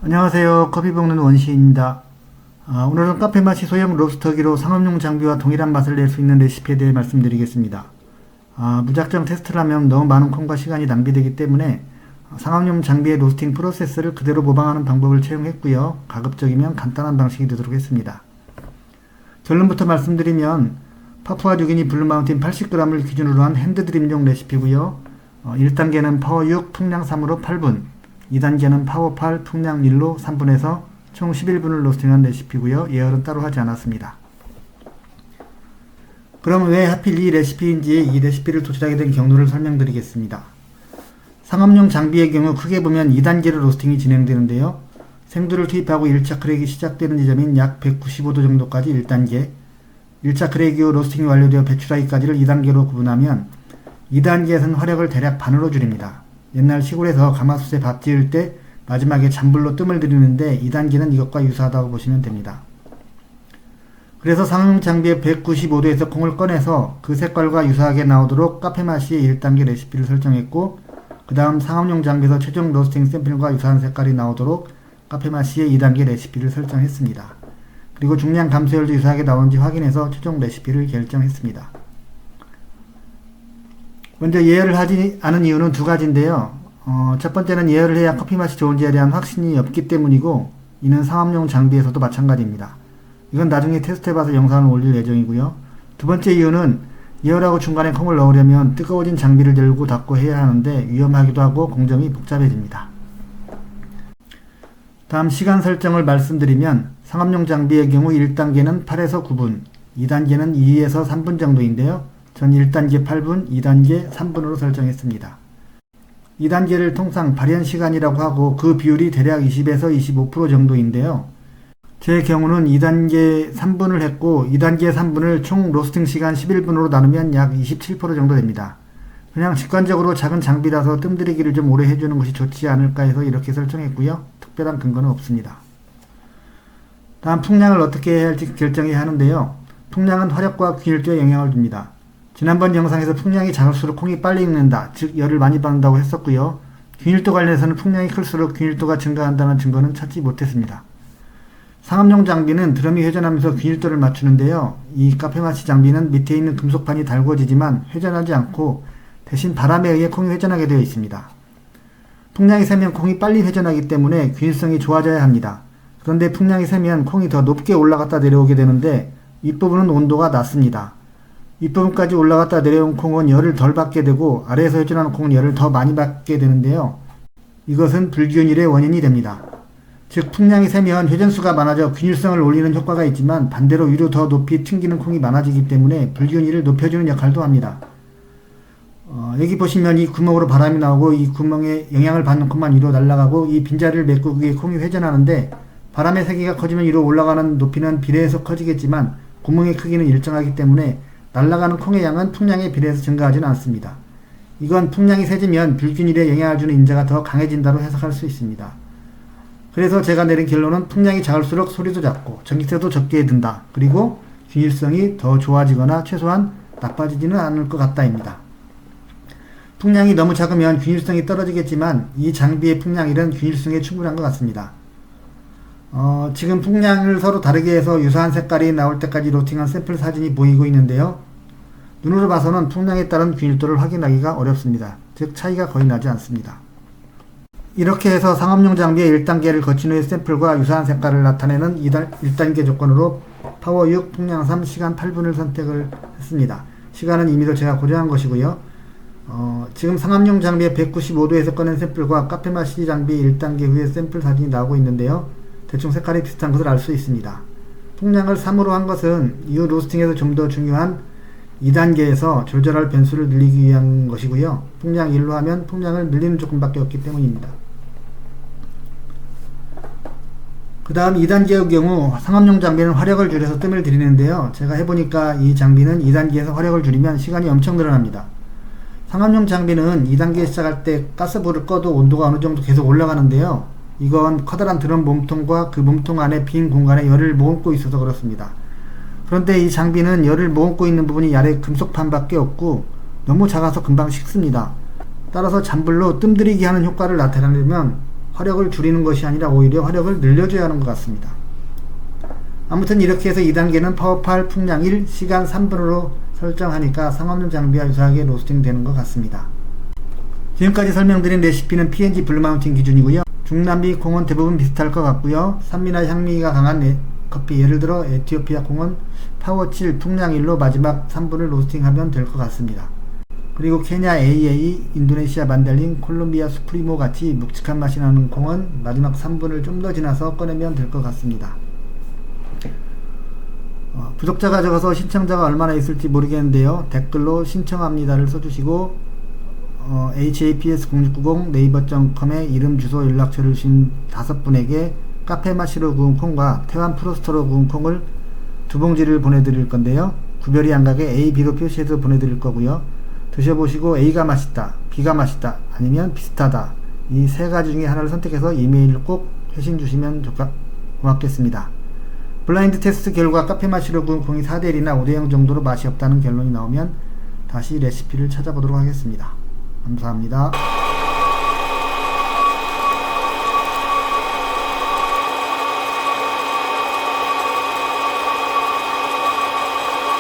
안녕하세요. 커피 볶는 원시입니다. 오늘은 카페맛이 소형 로스터기로 상업용 장비와 동일한 맛을 낼 수 있는 레시피에 대해 말씀드리겠습니다. 무작정 테스트를 하면 너무 많은 空과 시간이 낭비되기 때문에 상업용 장비의 로스팅 프로세스를 그대로 모방하는 방법을 채용했고요. 가급적이면 간단한 방식이 되도록 했습니다. 결론부터 말씀드리면 파푸아 뉴기니 블루마운틴 80g을 기준으로 한 핸드드립용 레시피고요. 1단계는 파워 6, 풍량 3으로 8분, 2단계는 파워 8, 풍량 1로 3분에서 총 11분을 로스팅한 레시피고요. 예열은 따로 하지 않았습니다. 그럼 왜 하필 이 레시피인지 이 레시피를 도출하게 된 경로를 설명드리겠습니다. 상업용 장비의 경우 크게 보면 2단계로 로스팅이 진행되는데요. 생두를 투입하고 1차 크랙이 시작되는 지점인 약 195도 정도까지 1단계, 1차 크랙 후 로스팅이 완료되어 배출하기까지를 2단계로 구분하면 2단계에서는 화력을 대략 반으로 줄입니다. 옛날 시골에서 가마솥에 밥 지을 때 마지막에 잔불로 뜸을 들이는데 2단계는 이것과 유사하다고 보시면 됩니다. 그래서 상용 장비의 195도에서 콩을 꺼내서 그 색깔과 유사하게 나오도록 카페맛이의 1단계 레시피를 설정했고, 그 다음 상업용 장비에서 최종 로스팅 샘플과 유사한 색깔이 나오도록 카페맛이의 2단계 레시피를 설정했습니다. 그리고 중량 감소율도 유사하게 나오는지 확인해서 최종 레시피를 결정했습니다. 먼저 예열을 하지 않은 이유는 두 가지인데요. 첫 번째는 예열을 해야 커피 맛이 좋은지에 대한 확신이 없기 때문이고, 이는 상업용 장비에서도 마찬가지입니다. 이건 나중에 테스트해봐서 영상을 올릴 예정이고요. 두 번째 이유는 예열하고 중간에 콩을 넣으려면 뜨거워진 장비를 열고 닫고 해야 하는데 위험하기도 하고 공정이 복잡해집니다. 다음 시간 설정을 말씀드리면 상업용 장비의 경우 1단계는 8에서 9분, 2단계는 2에서 3분 정도인데요. 전 1단계 8분, 2단계 3분으로 설정했습니다. 2단계를 통상 발현 시간이라고 하고 그 비율이 대략 20에서 25% 정도인데요. 제 경우는 2단계 3분을 했고 2단계 3분을 총 로스팅 시간 11분으로 나누면 약 27% 정도 됩니다. 그냥 직관적으로 작은 장비라서 뜸들이기를 좀 오래 해주는 것이 좋지 않을까 해서 이렇게 설정했고요. 특별한 근거는 없습니다. 다음 풍량을 어떻게 해야 할지 결정해야 하는데요. 풍량은 화력과 균일도에 영향을 줍니다. 지난번 영상에서 풍량이 작을수록 콩이 빨리 익는다, 즉 열을 많이 받는다고 했었고요. 균일도 관련해서는 풍량이 클수록 균일도가 증가한다는 증거는 찾지 못했습니다. 상업용 장비는 드럼이 회전하면서 균일도를 맞추는데요. 이 카페마치 장비는 밑에 있는 금속판이 달궈지지만 회전하지 않고 대신 바람에 의해 콩이 회전하게 되어 있습니다. 풍량이 세면 콩이 빨리 회전하기 때문에 균일성이 좋아져야 합니다. 그런데 풍량이 세면 콩이 더 높게 올라갔다 내려오게 되는데 윗부분은 온도가 낮습니다. 윗부분까지 올라갔다 내려온 콩은 열을 덜 받게 되고 아래에서 회전하는 콩은 열을 더 많이 받게 되는데요. 이것은 불균일의 원인이 됩니다. 즉 풍량이 세면 회전수가 많아져 균일성을 올리는 효과가 있지만 반대로 위로 더 높이 튕기는 콩이 많아지기 때문에 불균일을 높여주는 역할도 합니다. 여기 보시면 이 구멍으로 바람이 나오고 이 구멍에 영향을 받는 콩만 위로 날아가고 이 빈자리를 메꾸기 위해 콩이 회전하는데 바람의 세기가 커지면 위로 올라가는 높이는 비례해서 커지겠지만 구멍의 크기는 일정하기 때문에 날아가는 콩의 양은 풍량에 비례해서 증가하지는 않습니다. 이건 풍량이 세지면 불균일에 영향을 주는 인자가 더 강해진다로 해석할 수 있습니다. 그래서 제가 내린 결론은 풍량이 작을수록 소리도 작고 전기세도 적게 든다. 그리고 균일성이 더 좋아지거나 최소한 나빠지지는 않을 것 같다입니다. 풍량이 너무 작으면 균일성이 떨어지겠지만 이 장비의 풍량일은 균일성에 충분한 것 같습니다. 지금 풍량을 서로 다르게 해서 유사한 색깔이 나올 때까지 로팅한 샘플 사진이 보이고 있는데요. 눈으로 봐서는 풍량에 따른 균일도를 확인하기가 어렵습니다. 즉 차이가 거의 나지 않습니다. 이렇게 해서 상업용 장비의 1단계를 거친 후의 샘플과 유사한 색깔을 나타내는 1단계 조건으로 파워 6, 풍량 3, 시간 8분을 선택을 했습니다. 시간은 임의로 제가 고정한 것이고요. 지금 상업용 장비의 195도에서 꺼낸 샘플과 카페마시 장비 1단계 후의 샘플 사진이 나오고 있는데요. 대충 색깔이 비슷한 것을 알 수 있습니다. 풍량을 3으로 한 것은 이후 로스팅에서 좀 더 중요한 2단계에서 조절할 변수를 늘리기 위한 것이고요. 풍량 1로 하면 풍량을 늘리는 조건밖에 없기 때문입니다. 그 다음 2단계의 경우 상업용 장비는 화력을 줄여서 뜸을 들이는데요. 제가 해보니까 이 장비는 2단계에서 화력을 줄이면 시간이 엄청 늘어납니다. 상업용 장비는 2단계 시작할 때 가스불을 꺼도 온도가 어느 정도 계속 올라가는데요. 이건 커다란 드럼 몸통과 그 몸통 안에 빈 공간에 열을 머금고 있어서 그렇습니다. 그런데 이 장비는 열을 머금고 있는 부분이 아래 금속판밖에 없고 너무 작아서 금방 식습니다. 따라서 잔불로 뜸들이기 하는 효과를 나타내려면 화력을 줄이는 것이 아니라 오히려 화력을 늘려줘야 하는 것 같습니다. 아무튼 이렇게 해서 2단계는 파워팔 풍량 1, 시간 3분으로 설정하니까 상업용 장비와 유사하게 로스팅 되는 것 같습니다. 지금까지 설명드린 레시피는 P&G 블루마운틴 기준이고요. 중남미 콩은 대부분 비슷할 것 같고요. 산미나 향미가 강한 커피, 예를 들어 에티오피아 콩은 파워 7, 풍량 1로 마지막 3분을 로스팅하면 될 것 같습니다. 그리고 케냐 AA, 인도네시아 만달린, 콜롬비아 수프리모 같이 묵직한 맛이 나는 콩은 마지막 3분을 좀 더 지나서 꺼내면 될 것 같습니다. 부족자가 적어서 신청자가 얼마나 있을지 모르겠는데요. 댓글로 신청합니다를 써주시고 haps0690 네이버.com에 이름, 주소, 연락처를 주신 5분에게 카페 마시로 구운 콩과 태완 프로스터로 구운 콩을 2봉지를 보내드릴 건데요. 구별이 안 가게 A, B로 표시해서 보내드릴 거고요. 드셔보시고 A가 맛있다, B가 맛있다, 아니면 비슷하다, 이 3가지 중에 하나를 선택해서 이메일을 꼭 회신 주시면 고맙겠습니다. 블라인드 테스트 결과 카페 마시로 구운 콩이 4대1이나 5대0 정도로 맛이 없다는 결론이 나오면 다시 레시피를 찾아보도록 하겠습니다. 감사합니다.